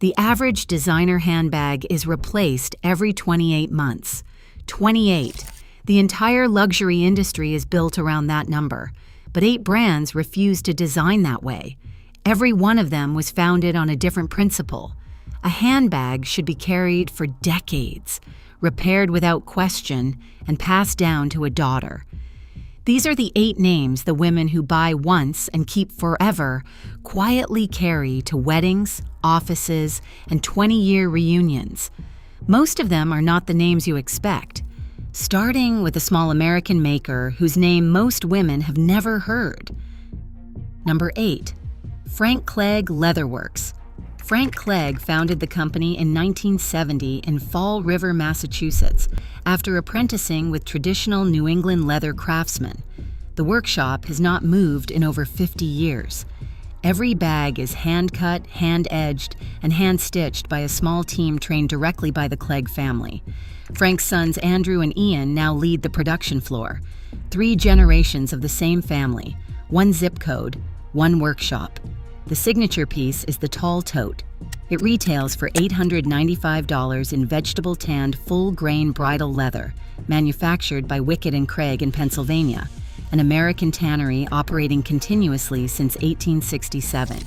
The average designer handbag is replaced every 28 months. 28. The entire luxury industry is built around that number, but 8 brands refuse to design that way. Every one of them was founded on a different principle. A handbag should be carried for decades, repaired without question, and passed down to a daughter. These are the 8 names the women who buy once and keep forever quietly carry to weddings, offices, and 20-year reunions. Most of them are not the names you expect, starting with a small American maker whose name most women have never heard. Number 8. Frank Clegg Leatherworks. Frank Clegg founded the company in 1970 in Fall River, Massachusetts, after apprenticing with traditional New England leather craftsmen. The workshop has not moved in over 50 years. Every bag is hand-cut, hand-edged, and hand-stitched by a small team trained directly by the Clegg family. Frank's sons Andrew and Ian now lead the production floor. 3 generations of the same family, 1 zip code, 1 workshop. The signature piece is the tall tote. It retails for $895 in vegetable-tanned full-grain bridal leather, manufactured by Wickett & Craig in Pennsylvania, an American tannery operating continuously since 1867.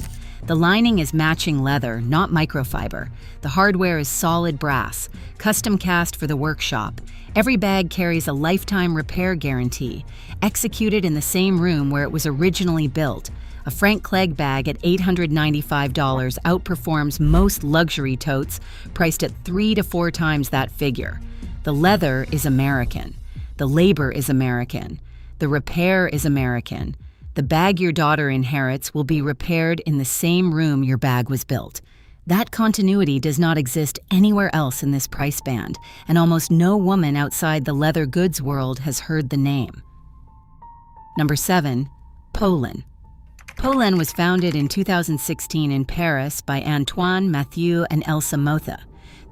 The lining is matching leather, not microfiber. The hardware is solid brass, custom cast for the workshop. Every bag carries a lifetime repair guarantee, executed in the same room where it was originally built. A Frank Clegg bag at $895 outperforms most luxury totes, priced at 3 to 4 times that figure. The leather is American. The labor is American. The repair is American. The bag your daughter inherits will be repaired in the same room your bag was built. That continuity does not exist anywhere else in this price band, and almost no woman outside the leather goods world has heard the name. Number 7. Polene. Polene was founded in 2016 in Paris by Antoine, Mathieu, and Elsa Motha,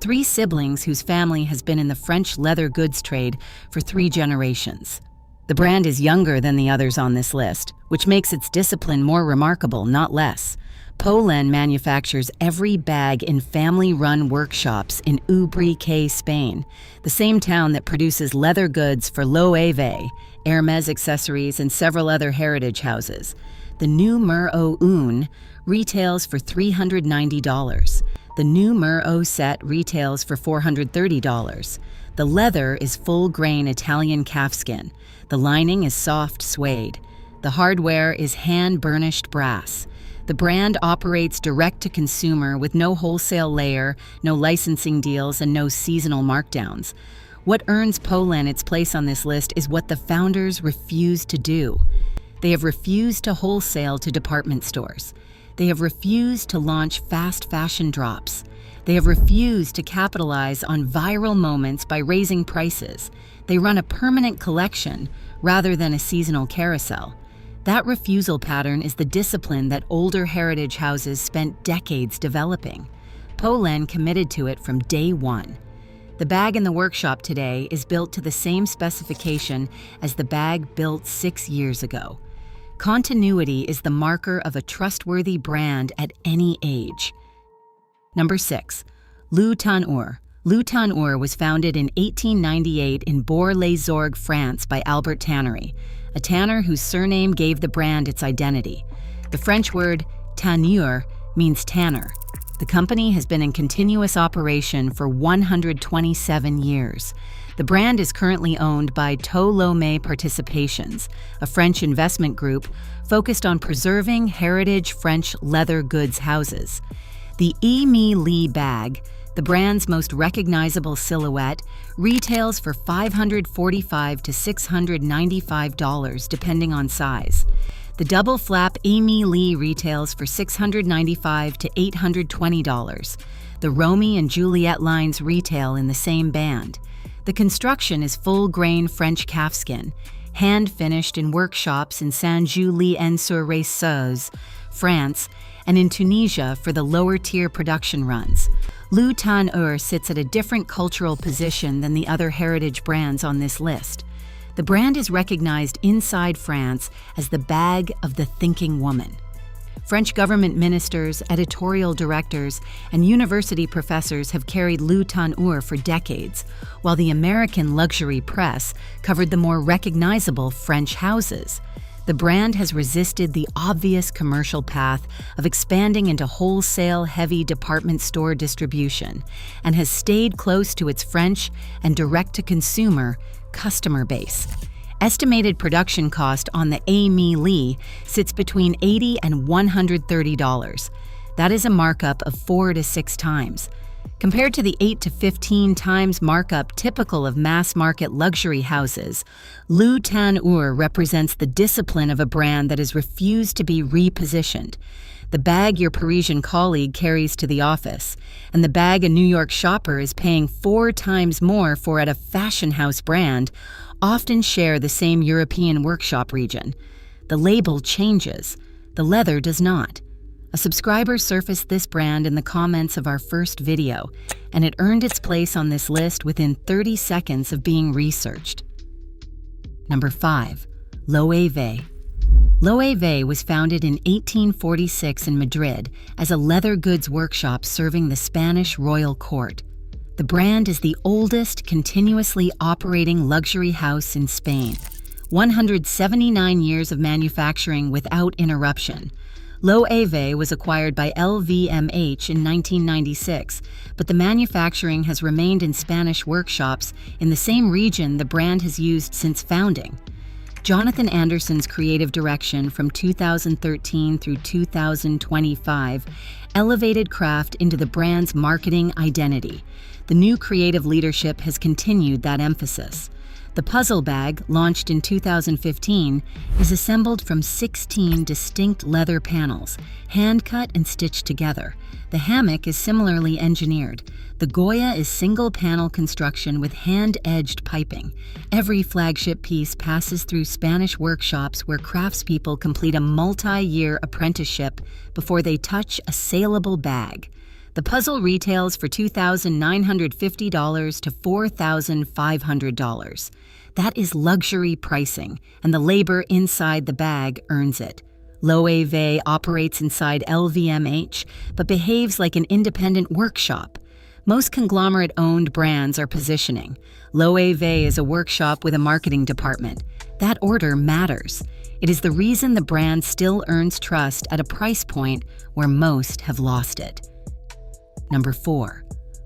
3 siblings whose family has been in the French leather goods trade for 3 generations. The brand is younger than the others on this list, which makes its discipline more remarkable, not less. Polene manufactures every bag in family-run workshops in Ubrique, Spain, the same town that produces leather goods for Loewe, Hermes accessories, and several other heritage houses. The numéro 1 retails for $390. The numéro set retails for $430. The leather is full-grain Italian calfskin. The lining is soft suede. The hardware is hand-burnished brass. The brand operates direct-to-consumer with no wholesale layer, no licensing deals, and no seasonal markdowns. What earns Polene its place on this list is what the founders refused to do. They have refused to wholesale to department stores. They have refused to launch fast fashion drops. They have refused to capitalize on viral moments by raising prices. They run a permanent collection rather than a seasonal carousel. That refusal pattern is the discipline that older heritage houses spent decades developing. Polene committed to it from day one. The bag in the workshop today is built to the same specification as the bag built 6 years ago. Continuity is the marker of a trustworthy brand at any age. Number 6. Tanneur. Tanneur was founded in 1898 in Bourg-les-Orgues, France by Albert Tannery, a tanner whose surname gave the brand its identity. The French word Tanneur means tanner. The company has been in continuous operation for 127 years. The brand is currently owned by Loewe Participations, a French investment group focused on preserving heritage French leather goods houses. The Lee bag, the brand's most recognizable silhouette, retails for $545 to $695 depending on size. The double flap Lee retails for $695 to $820. The Romeo and Juliet lines retail in the same band. The construction is full-grain French calfskin, hand-finished in workshops in Saint-Julien-sur-Reysseux, France, and in Tunisia for the lower-tier production runs. Tanneur sits at a different cultural position than the other heritage brands on this list. The brand is recognized inside France as the bag of the thinking woman. French government ministers, editorial directors, and university professors have carried Louis Tanneur for decades, while the American luxury press covered the more recognizable French houses. The brand has resisted the obvious commercial path of expanding into wholesale, heavy department store distribution and has stayed close to its French and direct-to-consumer customer base. Estimated production cost on the Amy Lee sits between $80 and $130. That is a markup of 4 to 6 times. Compared to the 8 to 15 times markup typical of mass-market luxury houses, Louis Tanneur represents the discipline of a brand that has refused to be repositioned. The bag your Parisian colleague carries to the office, and the bag a New York shopper is paying 4 times more for at a fashion house brand, often share the same European workshop region. The label changes. The leather does not. A subscriber surfaced this brand in the comments of our first video, and it earned its place on this list within 30 seconds of being researched. Number 5. Loewe. Loewe was founded in 1846 in Madrid as a leather goods workshop serving the Spanish royal court. The brand is the oldest continuously operating luxury house in Spain. 179 years of manufacturing without interruption. Loewe was acquired by LVMH in 1996, but the manufacturing has remained in Spanish workshops in the same region the brand has used since founding. Jonathan Anderson's creative direction from 2013 through 2025 elevated craft into the brand's marketing identity. The new creative leadership has continued that emphasis. The puzzle bag, launched in 2015, is assembled from 16 distinct leather panels, hand-cut and stitched together. The hammock is similarly engineered. The Goyard is single-panel construction with hand-edged piping. Every flagship piece passes through Spanish workshops where craftspeople complete a multi-year apprenticeship before they touch a saleable bag. The puzzle retails for $2,950 to $4,500. That is luxury pricing, and the labor inside the bag earns it. Loewe operates inside LVMH, but behaves like an independent workshop. Most conglomerate-owned brands are positioning. Loewe is a workshop with a marketing department. That order matters. It is the reason the brand still earns trust at a price point where most have lost it. Number 4.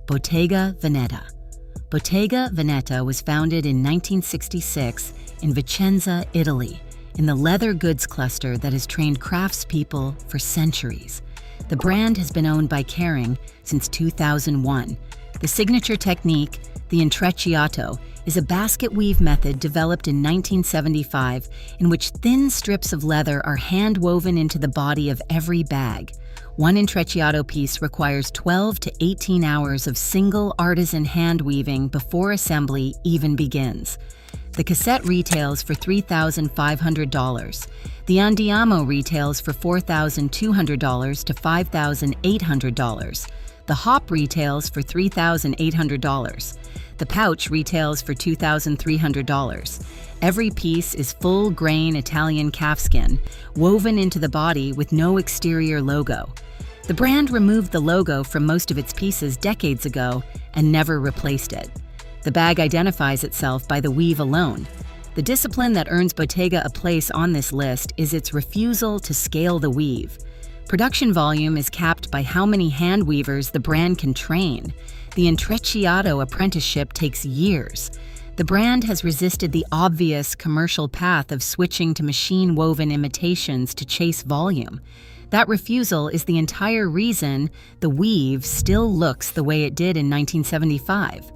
Bottega Veneta. Bottega Veneta was founded in 1966 in Vicenza, Italy, in the leather goods cluster that has trained craftspeople for centuries. The brand has been owned by Kering since 2001. The signature technique, the intrecciato, is a basket weave method developed in 1975 in which thin strips of leather are hand-woven into the body of every bag. One intrecciato piece requires 12 to 18 hours of single artisan hand weaving before assembly even begins. The cassette retails for $3,500. The Andiamo retails for $4,200 to $5,800. The hop retails for $3,800. The pouch retails for $2,300. Every piece is full-grain Italian calfskin, woven into the body with no exterior logo. The brand removed the logo from most of its pieces decades ago and never replaced it. The bag identifies itself by the weave alone. The discipline that earns Bottega a place on this list is its refusal to scale the weave. Production volume is capped by how many hand weavers the brand can train. The intrecciato apprenticeship takes years. The brand has resisted the obvious commercial path of switching to machine-woven imitations to chase volume. That refusal is the entire reason the weave still looks the way it did in 1975.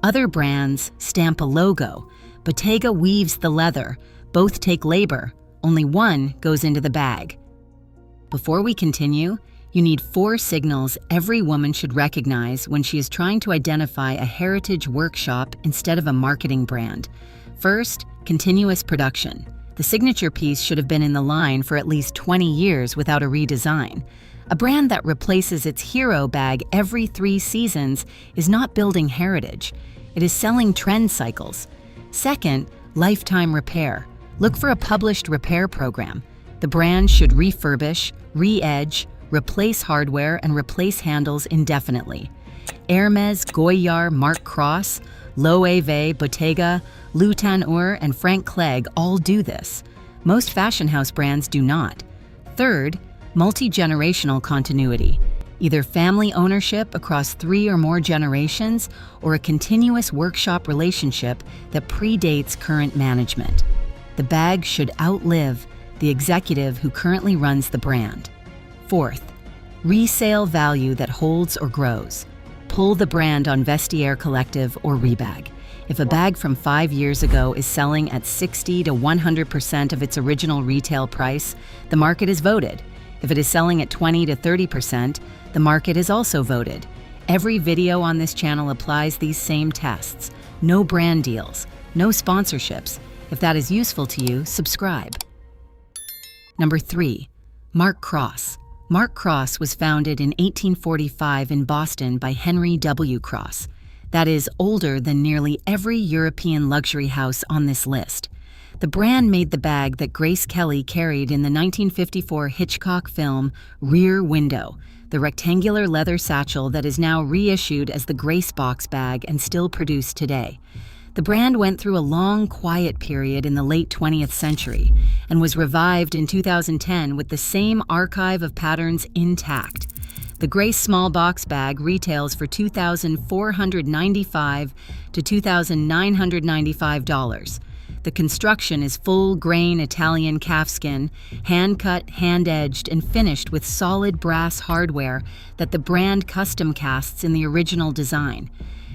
Other brands stamp a logo. Bottega weaves the leather. Both take labor. Only one goes into the bag. Before we continue, you need 4 signals every woman should recognize when she is trying to identify a heritage workshop instead of a marketing brand. First, continuous production. The signature piece should have been in the line for at least 20 years without a redesign. A brand that replaces its hero bag every 3 seasons is not building heritage. It is selling trend cycles. Second, lifetime repair. Look for a published repair program. The brand should refurbish, re-edge, replace hardware, and replace handles indefinitely. Hermes, Goyard, Marc Cross, Loewe, Bottega, Tanneur, and Clegg all do this. Most fashion house brands do not. Third, multi-generational continuity. Either family ownership across 3 or more generations, or a continuous workshop relationship that predates current management. The bag should outlive the executive who currently runs the brand. Fourth, resale value that holds or grows. Pull the brand on Vestiaire Collective or Rebag. If a bag from 5 years ago is selling at 60 to 100% of its original retail price, the market is voted. If it is selling at 20 to 30%, the market is also voted. Every video on this channel applies these same tests. No brand deals, no sponsorships. If that is useful to you, subscribe. Number 3, Marc Cross. Marc Cross was founded in 1845 in Boston by Henry W. Cross. That is older than nearly every European luxury house on this list. The brand made the bag that Grace Kelly carried in the 1954 Hitchcock film Rear Window, the rectangular leather satchel that is now reissued as the Grace Box bag and still produced today. The brand went through a long, quiet period in the late 20th century and was revived in 2010 with the same archive of patterns intact. The Grace small box bag retails for $2,495 to $2,995. The construction is full-grain Italian calfskin, hand-cut, hand-edged, and finished with solid brass hardware that the brand custom casts in the original design.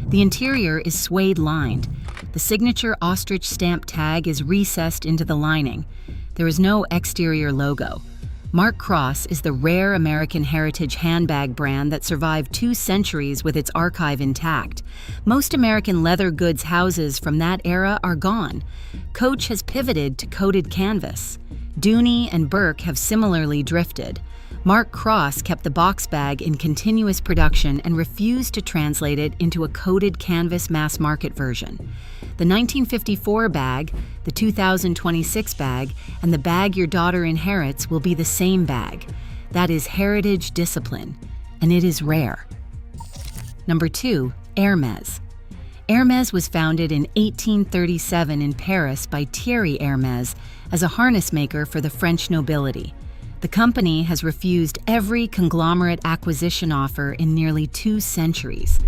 The interior is suede-lined. The signature ostrich stamp tag is recessed into the lining. There is no exterior logo. Marc Cross is the rare American heritage handbag brand that survived 2 centuries with its archive intact. Most American leather goods houses from that era are gone. Coach has pivoted to coated canvas. Dooney and Burke have similarly drifted. Marc Cross kept the box bag in continuous production and refused to translate it into a coated canvas mass-market version. The 1954 bag, the 2026 bag, and the bag your daughter inherits will be the same bag. That is heritage discipline, and it is rare. Number 2, Hermes. Hermes was founded in 1837 in Paris by Thierry Hermes as a harness maker for the French nobility. The company has refused every conglomerate acquisition offer in nearly 2 centuries.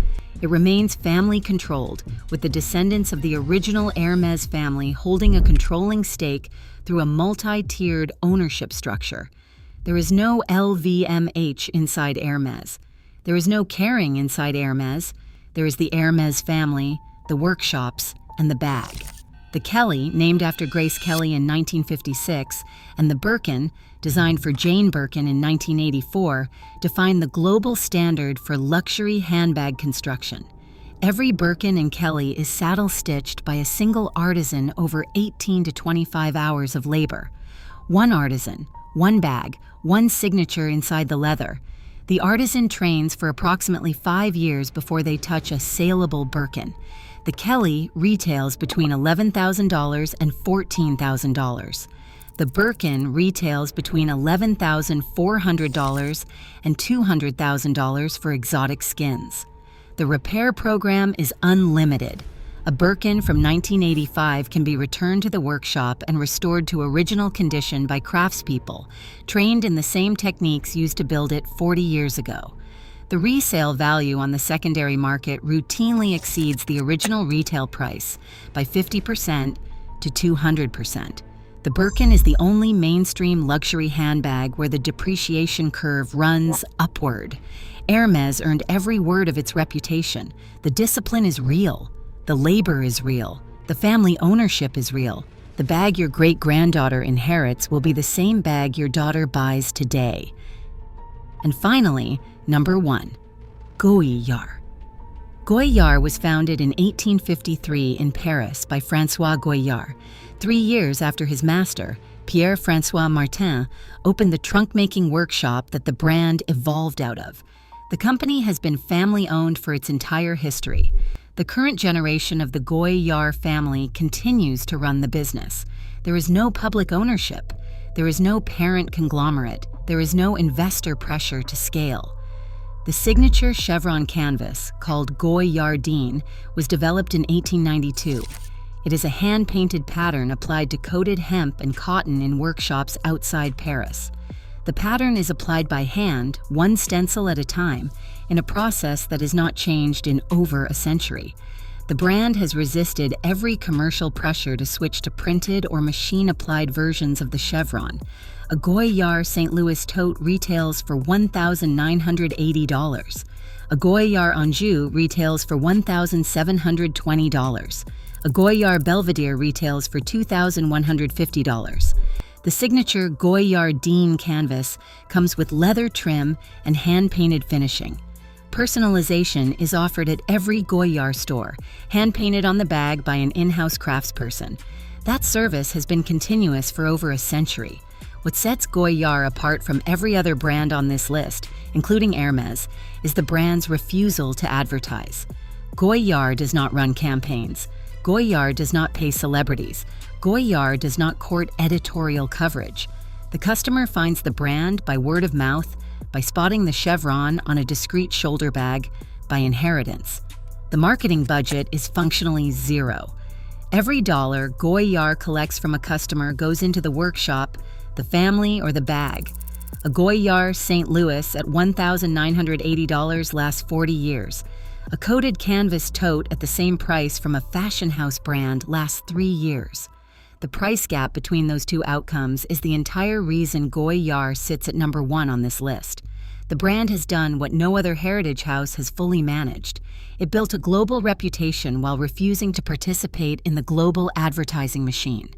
It remains family-controlled, with the descendants of the original Hermes family holding a controlling stake through a multi-tiered ownership structure. There is no LVMH inside Hermes. There is no Kering inside Hermes. There is the Hermes family, the workshops, and the bag. The Kelly, named after Grace Kelly in 1956, and the Birkin, designed for Jane Birkin in 1984, define the global standard for luxury handbag construction. Every Birkin and Kelly is saddle-stitched by a single artisan over 18 to 25 hours of labor. One artisan, one bag, one signature inside the leather. The artisan trains for approximately 5 years before they touch a saleable Birkin. The Kelly retails between $11,000 and $14,000. The Birkin retails between $11,400 and $200,000 for exotic skins. The repair program is unlimited. A Birkin from 1985 can be returned to the workshop and restored to original condition by craftspeople, trained in the same techniques used to build it 40 years ago. The resale value on the secondary market routinely exceeds the original retail price by 50% to 200%. The Birkin is the only mainstream luxury handbag where the depreciation curve runs upward. Hermes earned every word of its reputation. The discipline is real. The labor is real. The family ownership is real. The bag your great-granddaughter inherits will be the same bag your daughter buys today. And finally, number 1, Goyard. Goyard was founded in 1853 in Paris by François Goyard, 3 years after his master, Pierre-François Martin, opened the trunk-making workshop that the brand evolved out of. The company has been family-owned for its entire history. The current generation of the Goyard family continues to run the business. There is no public ownership. There is no parent conglomerate. There is no investor pressure to scale. The signature chevron canvas, called Goyard, was developed in 1892. It is a hand-painted pattern applied to coated hemp and cotton in workshops outside Paris. The pattern is applied by hand, one stencil at a time, in a process that has not changed in over a century. The brand has resisted every commercial pressure to switch to printed or machine-applied versions of the chevron. A Goyard St. Louis tote retails for $1,980. A Goyard Anjou retails for $1,720. A Goyard Belvedere retails for $2,150. The signature Goyard canvas comes with leather trim and hand-painted finishing. Personalization is offered at every Goyard store, hand-painted on the bag by an in-house craftsperson. That service has been continuous for over a century. What sets Goyard apart from every other brand on this list, including Hermes, is the brand's refusal to advertise. Goyard does not run campaigns. Goyard does not pay celebrities. Goyard does not court editorial coverage. The customer finds the brand by word of mouth, by spotting the chevron on a discreet shoulder bag, by inheritance. The marketing budget is functionally zero. Every dollar Goyard collects from a customer goes into the workshop, the family, or the bag. A Goyard St. Louis at $1,980 lasts 40 years. A coated canvas tote at the same price from a fashion house brand lasts 3 years. The price gap between those two outcomes is the entire reason Goyard sits at number 1 on this list. The brand has done what no other heritage house has fully managed. It built a global reputation while refusing to participate in the global advertising machine.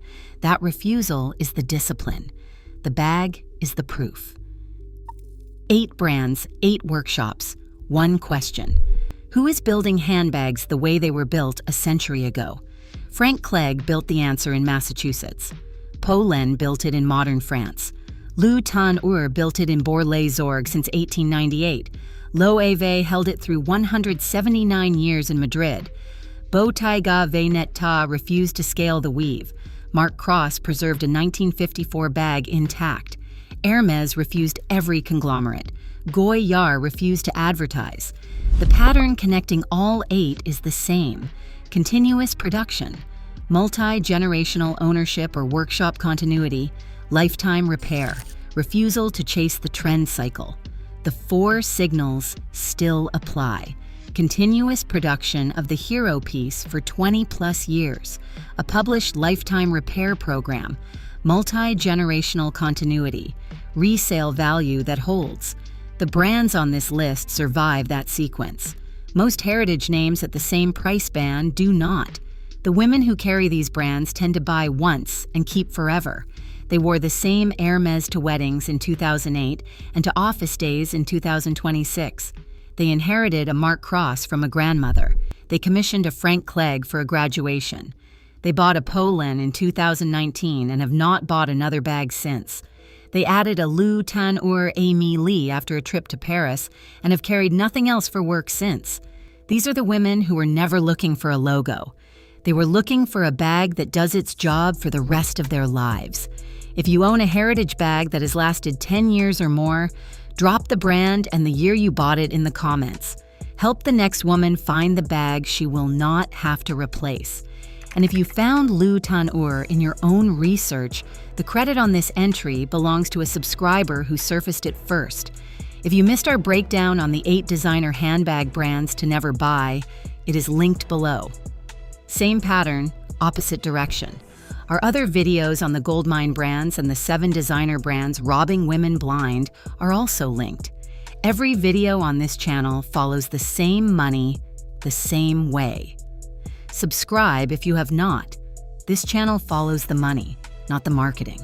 That refusal is the discipline. The bag is the proof. 8 brands, 8 workshops, 1 question. Who is building handbags the way they were built a century ago? Clegg built the answer in Massachusetts. Polene built it in modern France. Tanneur built it in Bourg-les-Orgues since 1898. Loewe held it through 179 years in Madrid. Bottega Veneta refused to scale the weave. Mark Cross preserved a 1954 bag intact. Hermes refused every conglomerate. Goyard refused to advertise. The pattern connecting all 8 is the same: continuous production, multi-generational ownership or workshop continuity, lifetime repair, refusal to chase the trend cycle. The 4 signals still apply. Continuous production of the hero piece for 20-plus years, a published lifetime repair program, multi-generational continuity, resale value that holds. The brands on this list survive that sequence. Most heritage names at the same price band do not. The women who carry these brands tend to buy once and keep forever. They wore the same Hermes to weddings in 2008 and to office days in 2026. They inherited a Mark Cross from a grandmother. They commissioned a Clegg for a graduation. They bought a Polene in 2019 and have not bought another bag since. They added a Tanneur Amy Lee after a trip to Paris and have carried nothing else for work since. These are the women who were never looking for a logo. They were looking for a bag that does its job for the rest of their lives. If you own a heritage bag that has lasted 10 years or more, drop the brand and the year you bought it in the comments. Help the next woman find the bag she will not have to replace. And if you found Tanneur in your own research, the credit on this entry belongs to a subscriber who surfaced it first. If you missed our breakdown on the 8 designer handbag brands to never buy, it is linked below. Same pattern, opposite direction. Our other videos on the goldmine brands and the 7 designer brands robbing women blind are also linked. Every video on this channel follows the same money, the same way. Subscribe if you have not. This channel follows the money, not the marketing.